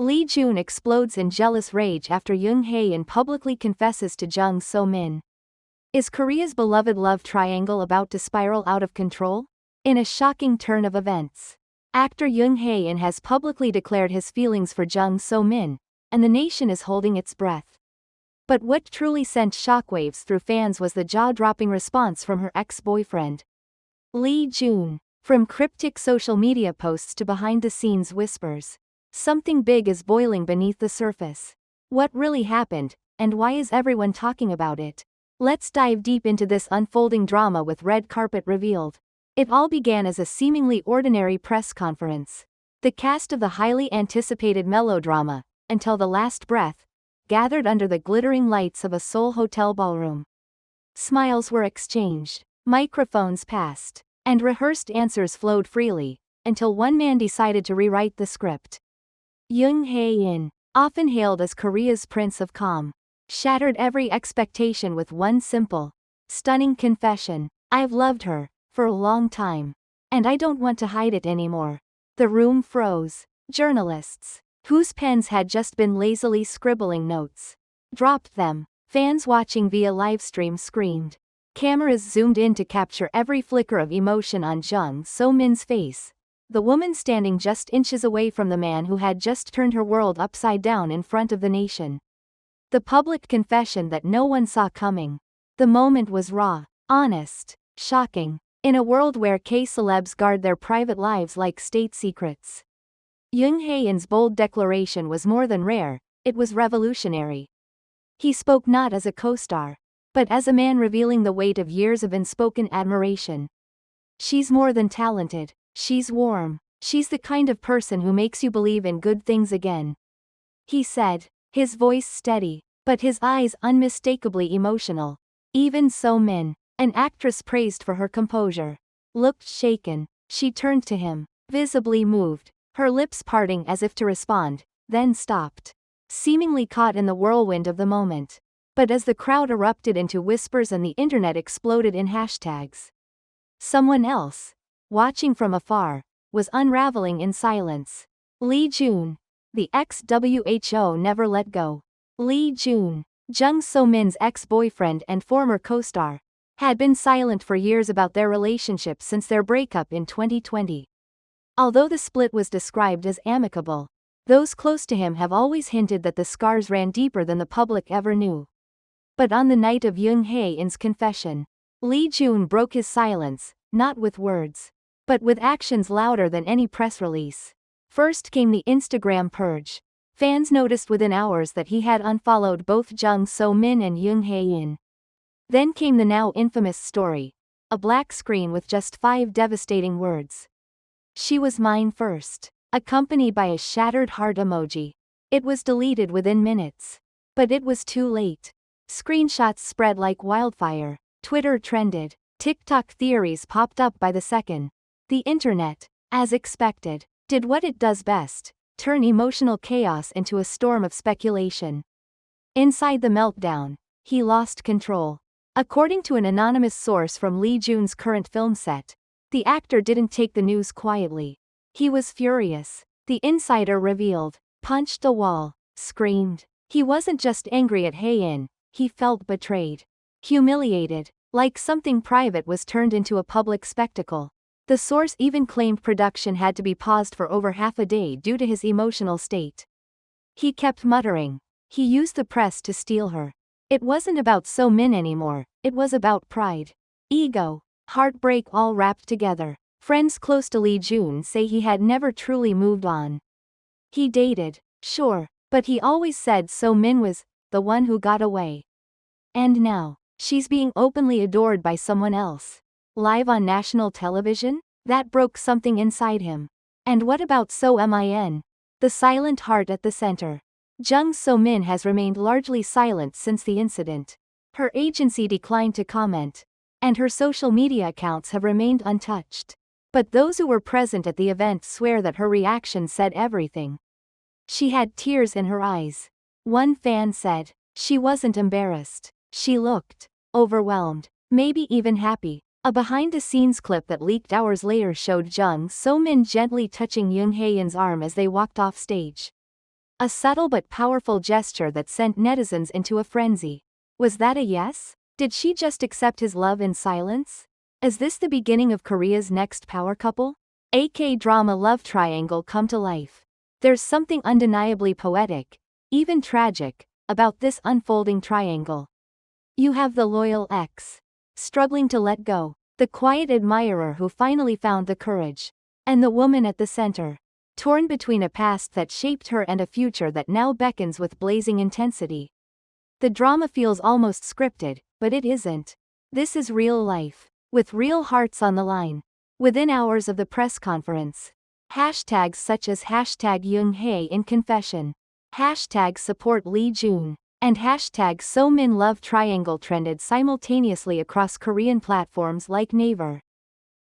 Lee Joon explodes in jealous rage after Jung Hae publicly confesses to Jang So Min. Is Korea's beloved love triangle about to spiral out of control? In a shocking turn of events, actor Jung Hae has publicly declared his feelings for Jang So Min, and the nation is holding its breath. But what truly sent shockwaves through fans was the jaw-dropping response from her ex-boyfriend, Lee Joon. From cryptic social media posts to behind-the-scenes whispers, something big is boiling beneath the surface. What really happened, and why is everyone talking about it? Let's dive deep into this unfolding drama with red carpet revealed. It all began as a seemingly ordinary press conference. The cast of the highly anticipated melodrama, Until the Last Breath, gathered under the glittering lights of a Seoul hotel ballroom. Smiles were exchanged, microphones passed, and rehearsed answers flowed freely, until one man decided to rewrite the script. Jung Hae, often hailed as Korea's Prince of Calm, shattered every expectation with one simple, stunning confession: "I've loved her, for a long time. And I don't want to hide it anymore." The room froze. Journalists, whose pens had just been lazily scribbling notes, dropped them. Fans watching via livestream screamed. Cameras zoomed in to capture every flicker of emotion on Jang So Min's face, the woman standing just inches away from the man who had just turned her world upside down in front of the nation. The public confession that no one saw coming. The moment was raw, honest, shocking, in a world where K-celebs guard their private lives like state secrets. Jung Hae-in's bold declaration was more than rare, it was revolutionary. He spoke not as a co-star, but as a man revealing the weight of years of unspoken admiration. "She's more than talented, she's warm, she's the kind of person who makes you believe in good things again," he said, his voice steady, but his eyes unmistakably emotional. Even So Min, an actress praised for her composure, looked shaken. She turned to him, visibly moved, her lips parting as if to respond, then stopped, seemingly caught in the whirlwind of the moment. But as the crowd erupted into whispers and the internet exploded in hashtags, someone else, watching from afar, was unraveling in silence. Lee Joon. The ex-WHO never let go. Lee Joon, Jung So Min's ex-boyfriend and former co-star, had been silent for years about their relationship since their breakup in 2020. Although the split was described as amicable, those close to him have always hinted that the scars ran deeper than the public ever knew. But on the night of Jung Hae-in's confession, Lee Joon broke his silence, not with words, but with actions louder than any press release. First came the Instagram purge. Fans noticed within hours that he had unfollowed both Jang So Min and Jung Hae-in. Then came the now infamous story, a black screen with just 5 devastating words. "She was mine first," accompanied by a shattered heart emoji. It was deleted within minutes. But it was too late. Screenshots spread like wildfire, Twitter trended, TikTok theories popped up by the second. The internet, as expected, did what it does best, turn emotional chaos into a storm of speculation. Inside the meltdown, he lost control. According to an anonymous source from Lee Joon's current film set, the actor didn't take the news quietly. He was furious. The insider revealed, punched the wall, screamed. He wasn't just angry at Hae-in, he felt betrayed, humiliated, like something private was turned into a public spectacle. The source even claimed production had to be paused for over half a day due to his emotional state. He kept muttering, he used the press to steal her. It wasn't about So Min anymore, it was about pride, ego, heartbreak all wrapped together. Friends close to Lee Joon say he had never truly moved on. He dated, sure, but he always said So Min was the one who got away. And now, she's being openly adored by someone else. Live on national television? That broke something inside him. And what about So Min? The silent heart at the center. Jang So Min has remained largely silent since the incident. Her agency declined to comment, and her social media accounts have remained untouched. But those who were present at the event swear that her reaction said everything. She had tears in her eyes. One fan said, she wasn't embarrassed. She looked overwhelmed, maybe even happy. A behind-the-scenes clip that leaked hours later showed Jang So Min gently touching Jung Hae-in's arm as they walked off stage. A subtle but powerful gesture that sent netizens into a frenzy. Was that a yes? Did she just accept his love in silence? Is this the beginning of Korea's next power couple? A K-drama love triangle come to life. There's something undeniably poetic, even tragic, about this unfolding triangle. You have the loyal ex, struggling to let go, the quiet admirer who finally found the courage, and the woman at the center, torn between a past that shaped her and a future that now beckons with blazing intensity. The drama feels almost scripted, but it isn't. This is real life, with real hearts on the line. Within hours of the press conference, hashtags such as hashtag Jung Hae in confession, hashtag support Lee Joon, and hashtag So Min love triangle trended simultaneously across Korean platforms like Naver,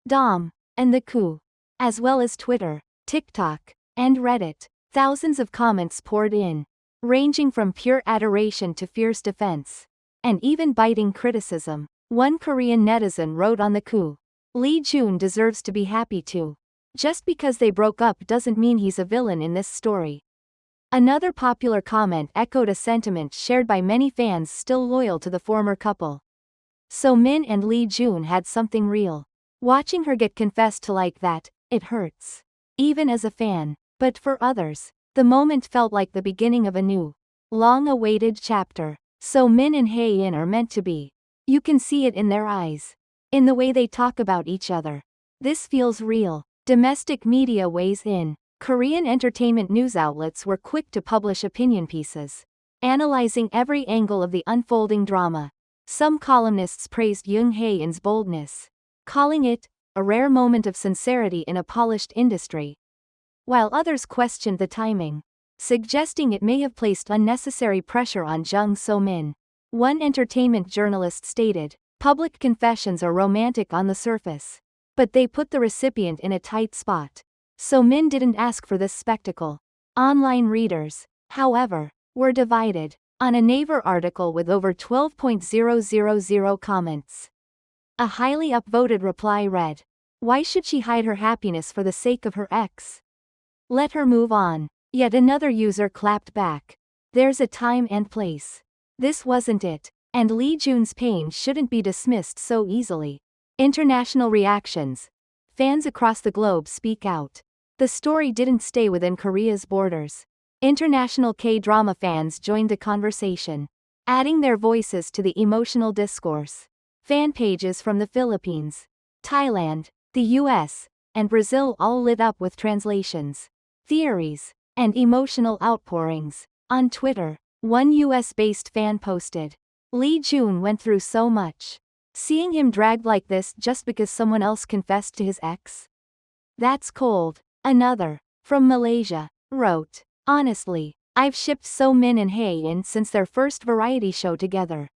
Dom, and the Coup, as well as Twitter, TikTok, and Reddit. Thousands of comments poured in, ranging from pure adoration to fierce defense, and even biting criticism. One Korean netizen wrote on the Coup, "Lee Joon deserves to be happy too. Just because they broke up doesn't mean he's a villain in this story." Another popular comment echoed a sentiment shared by many fans still loyal to the former couple. So Min and Lee Joon had something real. Watching her get confessed to like that, it hurts. Even as a fan. But for others, the moment felt like the beginning of a new, long-awaited chapter. So Min and Hae-in are meant to be. You can see it in their eyes. In the way they talk about each other. This feels real. Domestic media weighs in. Korean entertainment news outlets were quick to publish opinion pieces, analyzing every angle of the unfolding drama. Some columnists praised Jung Hae-in's boldness, calling it a rare moment of sincerity in a polished industry, while others questioned the timing, suggesting it may have placed unnecessary pressure on Jang So Min. One entertainment journalist stated, "Public confessions are romantic on the surface, but they put the recipient in a tight spot. So Min didn't ask for this spectacle." Online readers, however, were divided. On a Naver article with over 12,000 comments, a highly upvoted reply read, "Why should she hide her happiness for the sake of her ex? Let her move on." Yet another user clapped back, "There's a time and place. This wasn't it, and Lee Joon's pain shouldn't be dismissed so easily." International reactions. Fans across the globe speak out. The story didn't stay within Korea's borders. International K-drama fans joined the conversation, adding their voices to the emotional discourse. Fan pages from the Philippines, Thailand, the US, and Brazil all lit up with translations, theories, and emotional outpourings. On Twitter, one US-based fan posted, "Lee Joon went through so much. Seeing him dragged like this just because someone else confessed to his ex? That's cold." Another, from Malaysia, wrote, "Honestly, I've shipped So Min and Hae-in since their first variety show together.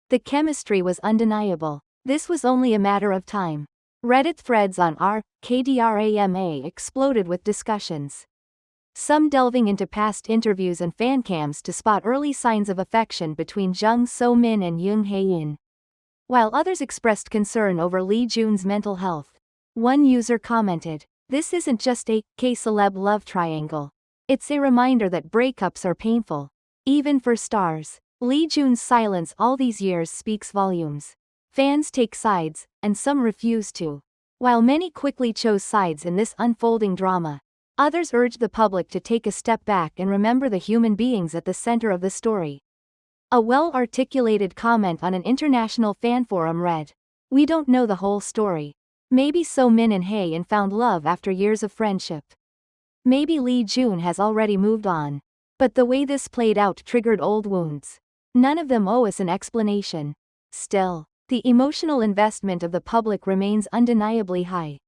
The chemistry was undeniable. This was only a matter of time." Reddit threads on r/KDRAMA exploded with discussions, some delving into past interviews and fan cams to spot early signs of affection between Jang So Min and Jung Hae-in, while others expressed concern over Lee Joon's mental health. One user commented, "This isn't just a K-celeb love triangle. It's a reminder that breakups are painful, even for stars." Lee Joon's silence all these years speaks volumes. Fans take sides, and some refuse to. While many quickly chose sides in this unfolding drama, others urged the public to take a step back and remember the human beings at the center of the story. A well-articulated comment on an international fan forum read, "We don't know the whole story. Maybe So Min and Hae-in found love after years of friendship. Maybe Lee Joon has already moved on. But the way this played out triggered old wounds. None of them owe us an explanation." Still, the emotional investment of the public remains undeniably high.